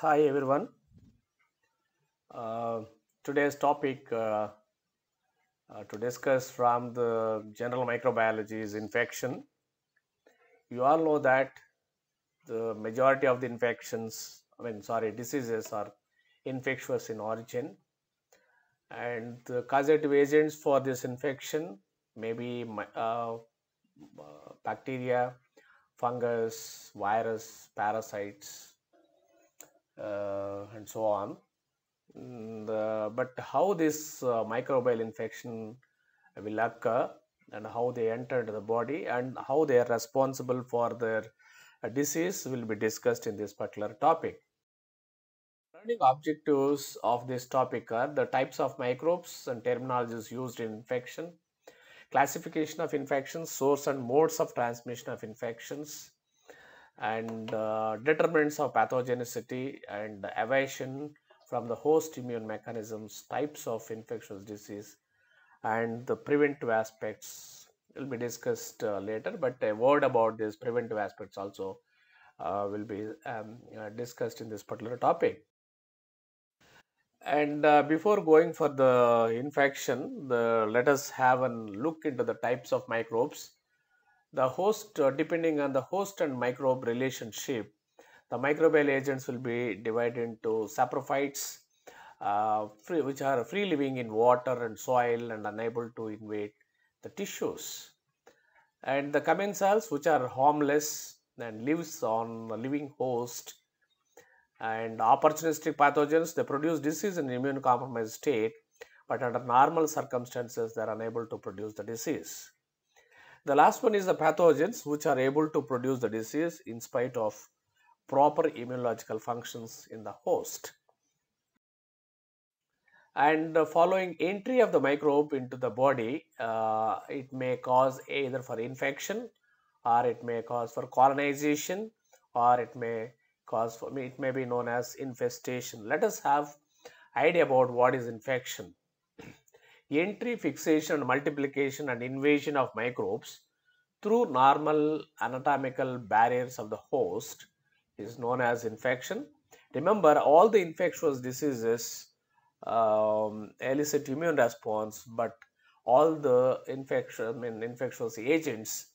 Hi everyone. Uh, Today's topic to discuss from the general microbiology is infection. You all know that the majority of the diseases are infectious in origin, and the causative agents for this infection may be bacteria, fungus, virus, parasites, and so on. But how this microbial infection will occur and how they enter into the body and how they are responsible for their disease will be discussed in this particular topic. Learning objectives of this topic are the types of microbes and terminologies used in infection, classification of infections, source and modes of transmission of infections, and determinants of pathogenicity and evasion from the host immune mechanisms, types of infectious disease, and the preventive aspects will be discussed later. But a word about these preventive aspects also will be discussed in this particular topic. And before going for the infection, let us have a look into the types of microbes. The host, depending on the host and microbe relationship, the microbial agents will be divided into saprophytes, which are free living in water and soil and unable to invade the tissues, and the commensals, which are harmless and lives on a living host, and opportunistic pathogens, they produce disease in immune compromised state, but under normal circumstances they are unable to produce the disease. The last one is the pathogens, which are able to produce the disease in spite of proper immunological functions in the host. And following entry of the microbe into the body, it may cause either for infection, or it may cause for colonization, or it may cause for it may be known as infestation. Let us have idea about what is infection. Entry, fixation, multiplication and invasion of microbes through normal anatomical barriers of the host is known as infection. Remember, all the infectious diseases elicit immune response, but all the infectious agents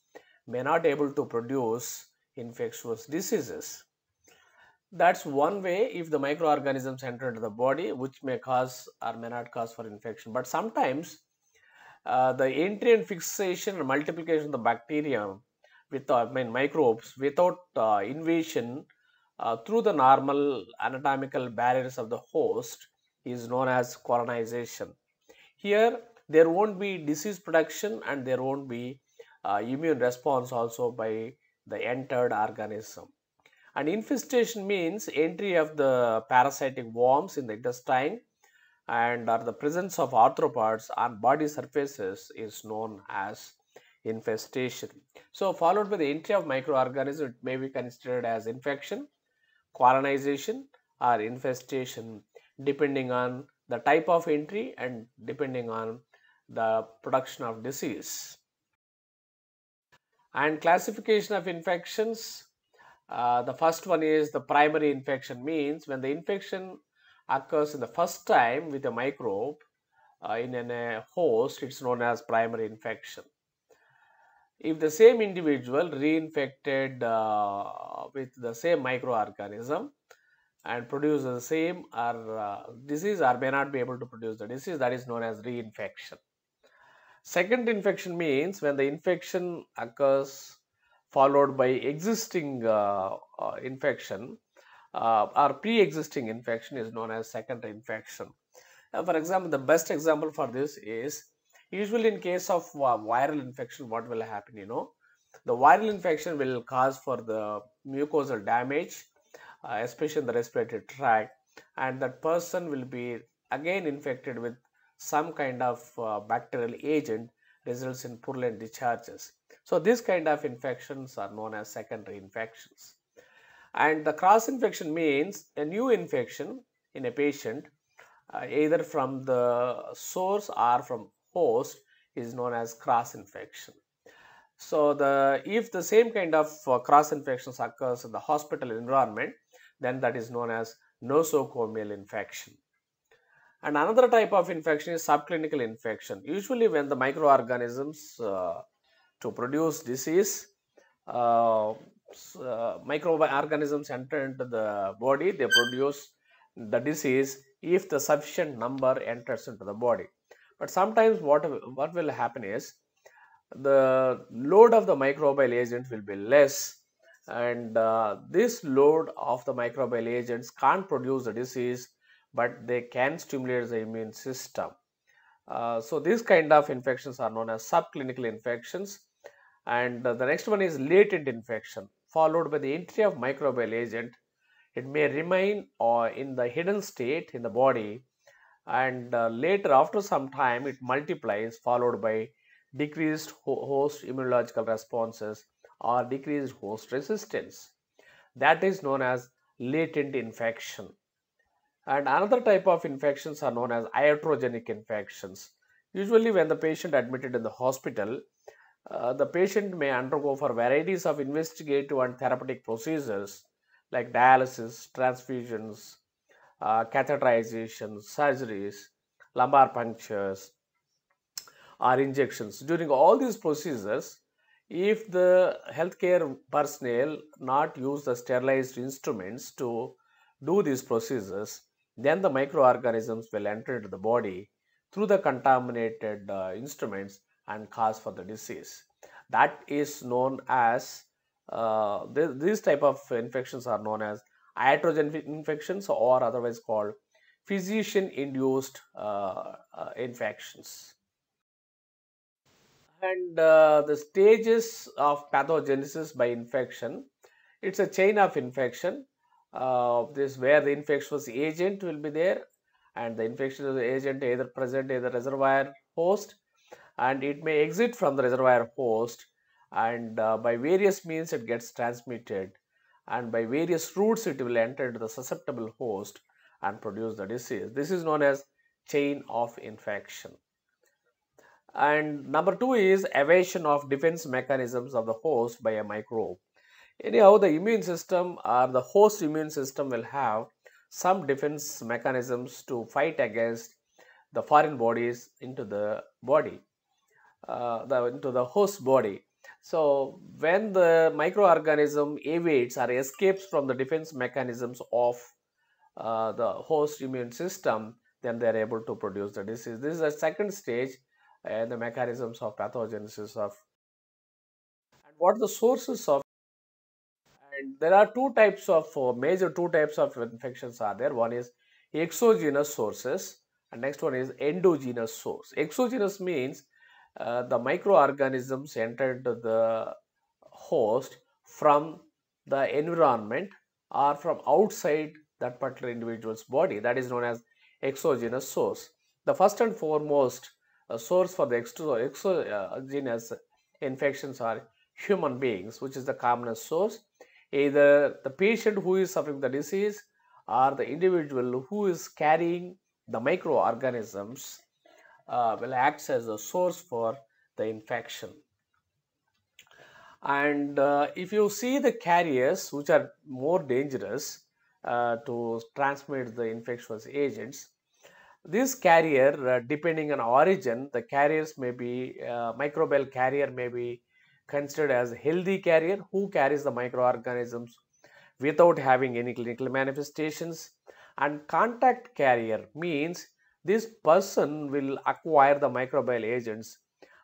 may not able to produce infectious diseases. That's one way if the microorganisms enter into the body, which may cause or may not cause for infection. But sometimes the entry and fixation and multiplication of the bacteria with microbes without invasion through the normal anatomical barriers of the host is known as colonization. Here there won't be disease production and there won't be immune response also by the entered organism. And infestation means entry of the parasitic worms in the intestine, and or the presence of arthropods on body surfaces is known as infestation. So followed by the entry of microorganisms, it may be considered as infection, colonization or infestation, depending on the type of entry and depending on the production of disease. And classification of infections, the first one is the primary infection, means when the infection occurs in the first time with a microbe in a host, it's known as primary infection. If the same individual reinfected with the same microorganism and produce the same or disease or may not be able to produce the disease, that is known as reinfection. Second infection means when the infection occurs followed by existing infection or pre-existing infection is known as secondary infection. For example, the best example for this is usually in case of viral infection, what will happen, the viral infection will cause for the mucosal damage, especially in the respiratory tract, and that person will be again infected with some kind of bacterial agent, results in purulent discharges. So these kind of infections are known as secondary infections. And the cross infection means a new infection in a patient either from the source or from host is known as cross infection. So if the same kind of cross infections occurs in the hospital environment, then that is known as nosocomial infection. And another type of infection is subclinical infection. Usually when the microorganisms to produce disease, microorganisms enter into the body, they produce the disease if the sufficient number enters into the body. But sometimes what will happen is the load of the microbial agent will be less, and this load of the microbial agents can't produce the disease, but they can stimulate the immune system. So these kind of infections are known as subclinical infections. And the next one is latent infection, followed by the entry of microbial agent. It may remain in the hidden state in the body, and later after some time it multiplies, followed by decreased host immunological responses or decreased host resistance. That is known as latent infection. And another type of infections are known as iatrogenic infections. Usually when the patient admitted in the hospital, the patient may undergo for varieties of investigative and therapeutic procedures like dialysis, transfusions, catheterization, surgeries, lumbar punctures, or injections. During all these procedures, if the healthcare personnel not use the sterilized instruments to do these procedures, then the microorganisms will enter into the body through the contaminated instruments and cause for the disease. That is known as these type of infections are known as iatrogen infections, or otherwise called physician induced infections. And the stages of pathogenesis by infection, it's a chain of infection. This where the infectious agent will be there, and the infectious agent either present in the reservoir host, and it may exit from the reservoir host, and by various means it gets transmitted, and by various routes it will enter into the susceptible host and produce the disease. This is known as chain of infection. And number two is evasion of defense mechanisms of the host by a microbe. Anyhow, the immune system or the host immune system will have some defense mechanisms to fight against the foreign bodies into the body, into the host body. So when the microorganism evades or escapes from the defense mechanisms of the host immune system, then they are able to produce the disease. This is a second stage in the mechanisms of pathogenesis of. And what are the sources of? And there are two types of major two types of infections are there. One is exogenous sources, and next one is endogenous source. Exogenous means the microorganisms enter into the host from the environment or from outside that particular individual's body. That is known as exogenous source. The first and foremost source for the exogenous infections are human beings, which is the commonest source. Either the patient who is suffering the disease or the individual who is carrying the microorganisms will act as a source for the infection. And if you see the carriers which are more dangerous to transmit the infectious agents, this carrier, depending on origin, the carriers may be microbial carrier may be considered as healthy carrier who carries the microorganisms without having any clinical manifestations, and contact carrier means this person will acquire the microbial agents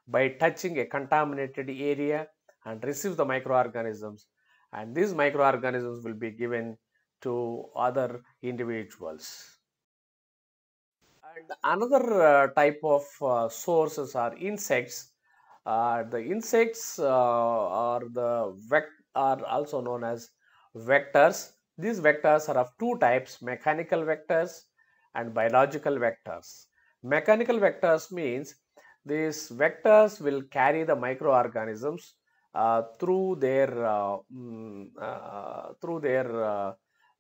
by touching a contaminated area and receive the microorganisms, and these microorganisms will be given to other individuals. And another type of sources are insects. The insects are also known as vectors. These vectors are of two types: mechanical vectors and biological vectors. Mechanical vectors means these vectors will carry the microorganisms through their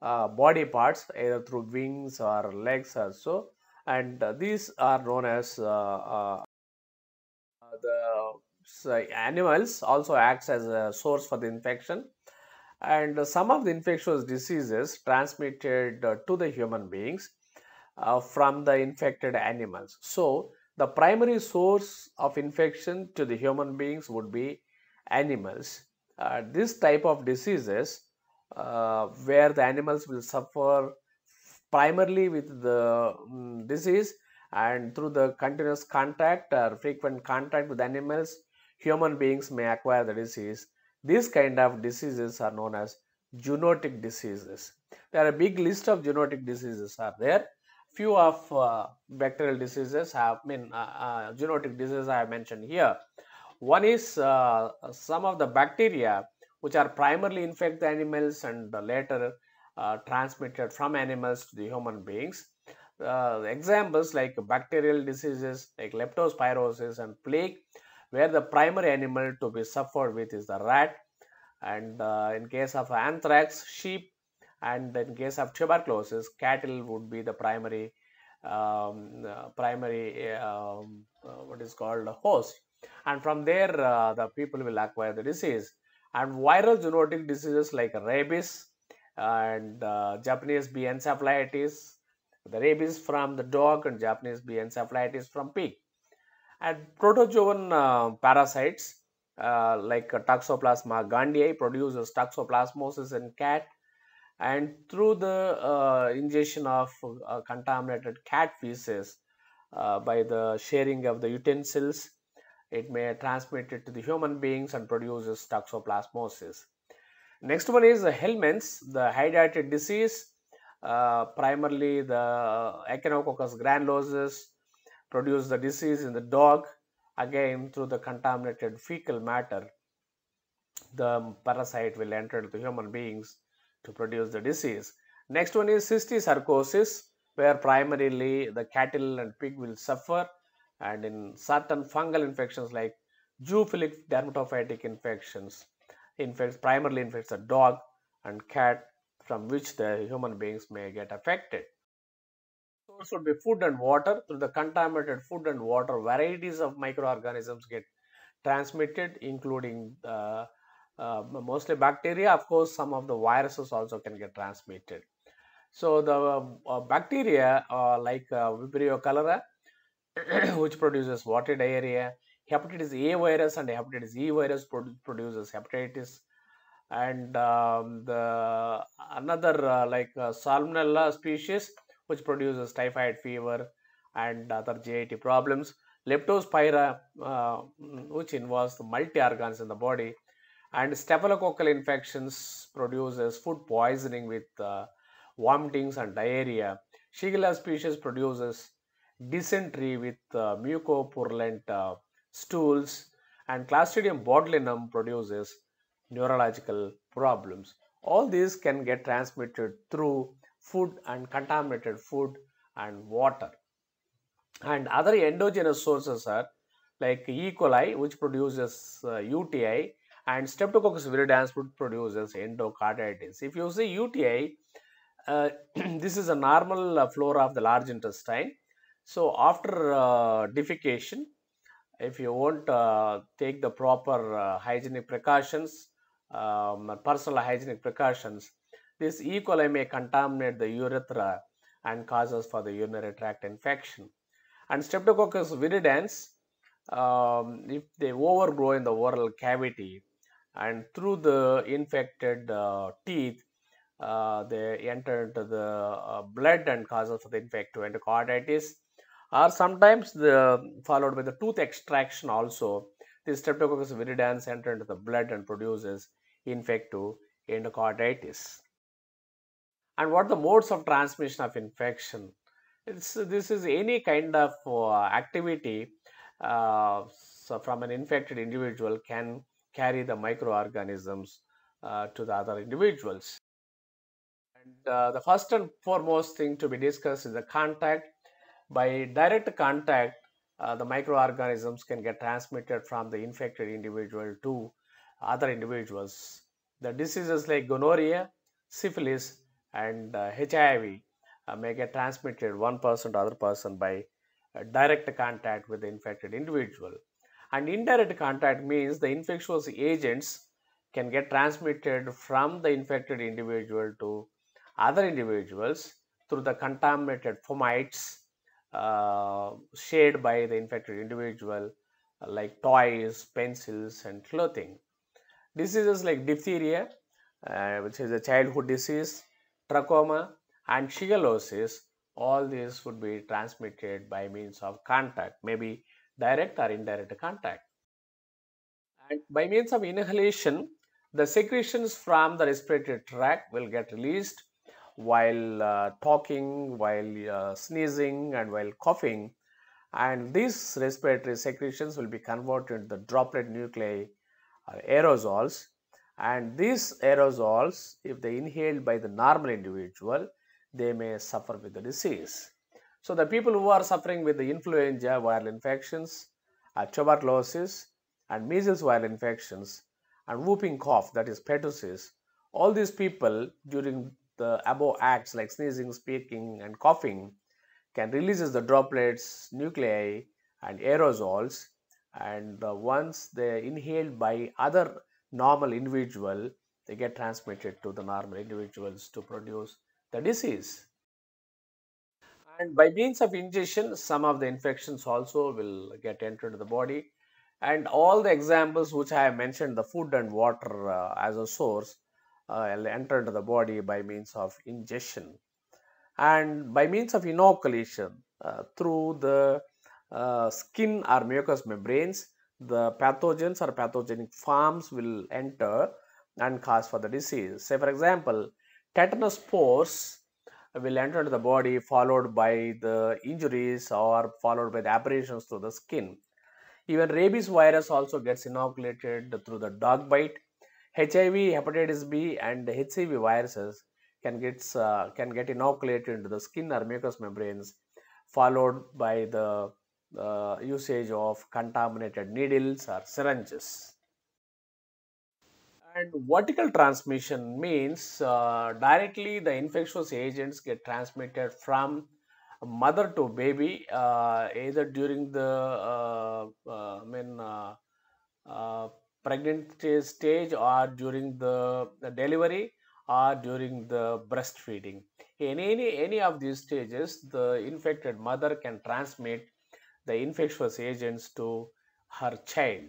body parts, either through wings or legs also, and these are known as the animals also acts as a source for the infection. And some of the infectious diseases transmitted to the human beings from the infected animals. So, the primary source of infection to the human beings would be animals. This type of diseases, where the animals will suffer primarily with the disease, and through the continuous contact or frequent contact with animals, human beings may acquire the disease. These kind of diseases are known as zoonotic diseases. There are a big list of zoonotic diseases are there. Few of bacterial diseases have been zoonotic diseases I have mentioned here. One is some of the bacteria which are primarily infect the animals and later transmitted from animals to the human beings. Examples like bacterial diseases like leptospirosis and plague, where the primary animal to be suffered with is the rat, and in case of anthrax, sheep, and in case of tuberculosis, cattle would be the primary what is called a host, and from there the people will acquire the disease. And viral zoonotic diseases like rabies and Japanese bee encephalitis, the rabies from the dog and Japanese bee encephalitis from pig. And protozoan parasites like Toxoplasma gondii produces toxoplasmosis in cat, and through the ingestion of contaminated cat feces by the sharing of the utensils, it may transmit it to the human beings and produces toxoplasmosis. Next one is the helminths, the hydrated disease, primarily the Echinococcus granulosus produce the disease in the dog, again through the contaminated fecal matter. The parasite will enter the human beings to produce the disease. Next one is cysticercosis, where primarily the cattle and pig will suffer, and in certain fungal infections like zoophilic dermatophytic infections, primarily infects the dog and cat, from which the human beings may get affected. Source would be food and water. Through the contaminated food and water, varieties of microorganisms get transmitted, including mostly bacteria. Of course, some of the viruses also can get transmitted. So the bacteria like Vibrio cholera, which produces water diarrhea, hepatitis A virus and hepatitis E virus produces hepatitis, and the another like Salmonella species, which produces typhoid fever and other GIT problems. Leptospira, which involves the multi organs in the body, and staphylococcal infections produces food poisoning with vomitings and diarrhea. Shigella species produces dysentery with mucopurulent stools, and Clostridium botulinum produces neurological problems. All these can get transmitted through food and contaminated food and water. And other endogenous sources are like E. coli, which produces UTI, and Streptococcus viridans, which produces endocarditis. If you see UTI, this is a normal flora of the large intestine. So after defecation, if you won't take the proper hygienic precautions, personal hygienic precautions, this E. coli may contaminate the urethra and causes for the urinary tract infection. And Streptococcus viridans, if they overgrow in the oral cavity and through the infected teeth, they enter into the blood and causes for the infective endocarditis, or sometimes followed by the tooth extraction also. This Streptococcus viridans enter into the blood and produces infective endocarditis. And what the modes of transmission of infection? This is any kind of activity so from an infected individual can carry the microorganisms to the other individuals. And the first and foremost thing to be discussed is the contact. By direct contact, the microorganisms can get transmitted from the infected individual to other individuals. The diseases like gonorrhea, syphilis, and HIV may get transmitted one person to other person by direct contact with the infected individual. And indirect contact means the infectious agents can get transmitted from the infected individual to other individuals through the contaminated fomites shared by the infected individual, like toys, pencils, and clothing. Diseases like diphtheria, which is a childhood disease, trachoma, and shigellosis, all these would be transmitted by means of contact, maybe direct or indirect contact. And by means of inhalation, the secretions from the respiratory tract will get released while talking, while sneezing, and while coughing. And these respiratory secretions will be converted into the droplet nuclei or aerosols. And these aerosols, if they inhaled by the normal individual, they may suffer with the disease. So the people who are suffering with the influenza viral infections, tuberculosis, and measles viral infections, and whooping cough, that is pertussis, all these people during the above acts like sneezing, speaking, and coughing can releases the droplets, nuclei, and aerosols, and once they inhaled by other normal individual, they get transmitted to the normal individuals to produce the disease. And by means of ingestion, some of the infections also will get entered the body. And all the examples which I have mentioned, the food and water as a source, will enter into the body by means of ingestion. And by means of inoculation through the skin or mucous membranes, the pathogens or pathogenic forms will enter and cause for the disease. Say for example, tetanus spores will enter into the body followed by the injuries or followed by the abrasions through the skin. Even rabies virus also gets inoculated through the dog bite. HIV, hepatitis B, and HCV viruses can get inoculated into the skin or mucous membranes, followed by the usage of contaminated needles or syringes. And vertical transmission means directly the infectious agents get transmitted from mother to baby, either during the uh, pregnancy stage or during the delivery or during the breastfeeding. In any of these stages, the infected mother can transmit the infectious agents to her child.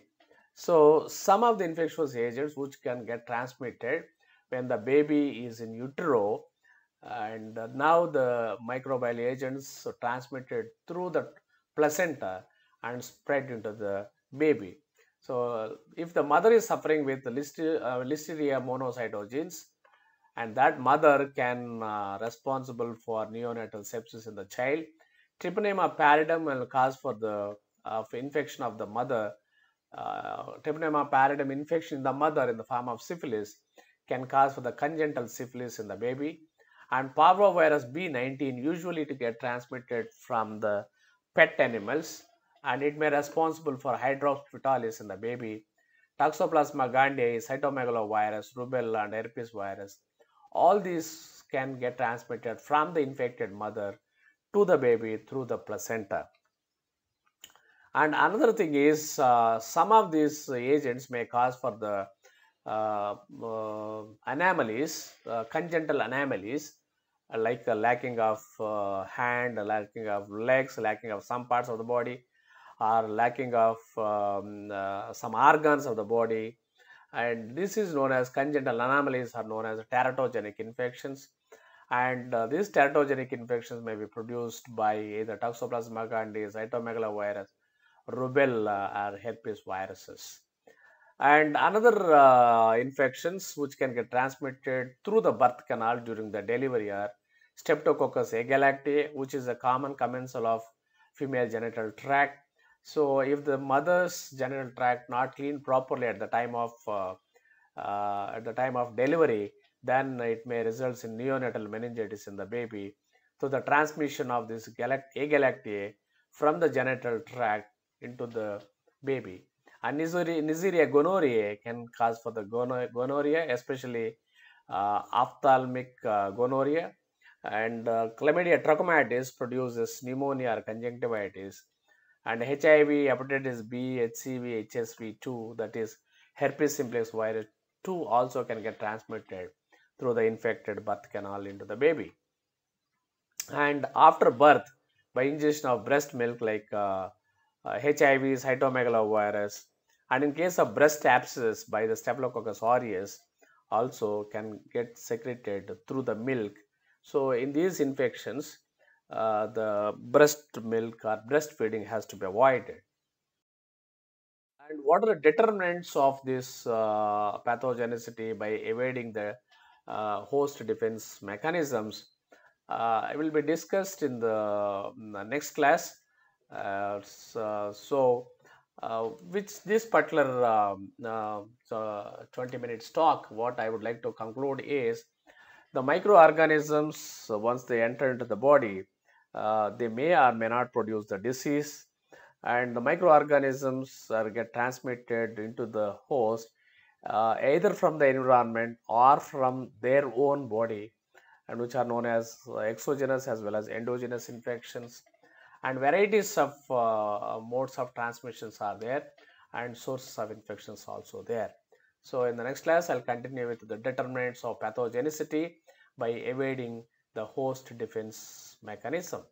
So some of the infectious agents which can get transmitted when the baby is in utero, and now the microbial agents are transmitted through the placenta and spread into the baby. So if the mother is suffering with Listeria monocytogenes, and that mother can responsible for neonatal sepsis in the child, Treponema pallidum will cause for the infection of the mother. Treponema pallidum infection in the mother in the form of syphilis can cause for the congenital syphilis in the baby. And parvovirus B19 usually to get transmitted from the pet animals, and it may responsible for hydrops fetalis in the baby. Toxoplasma gondii, cytomegalovirus, rubella, and herpes virus. All these can get transmitted from the infected mother to the baby through the placenta. And another thing is some of these agents may cause for the anomalies, congenital anomalies, like lacking of hand, lacking of legs, lacking of some parts of the body, or lacking of some organs of the body. And this is known as congenital anomalies, are known as teratogenic infections. And these teratogenic infections may be produced by either Toxoplasma gondii, cytomegalovirus, rubella, or herpes viruses. And another infections which can get transmitted through the birth canal during the delivery are Streptococcus agalactiae, which is a common commensal of female genital tract. So if the mother's genital tract not cleaned properly at the time of delivery, then it may result in neonatal meningitis in the baby. So the transmission of this agalactiae from the genital tract into the baby. And Neisseria gonorrhoeae can cause for the gonorrhea, especially ophthalmic gonorrhea. And Chlamydia trachomatis produces pneumonia or conjunctivitis. And HIV, hepatitis B, HCV, HSV2, that is herpes simplex virus too also can get transmitted through the infected birth canal into the baby. And after birth, by ingestion of breast milk like HIVs, cytomegalovirus, and in case of breast abscess by the Staphylococcus aureus, also can get secreted through the milk. So in these infections, the breast milk or breastfeeding has to be avoided. And what are the determinants of this pathogenicity by evading the host defense mechanisms? It will be discussed in the next class. Which this particular 20 minutes talk, what I would like to conclude is the microorganisms, once they enter into the body, they may or may not produce the disease, and the microorganisms get transmitted into the host either from the environment or from their own body, and which are known as exogenous as well as endogenous infections. And varieties of modes of transmissions are there, and sources of infections also there. So in the next class, I'll continue with the determinants of pathogenicity by evading the host defense mechanism.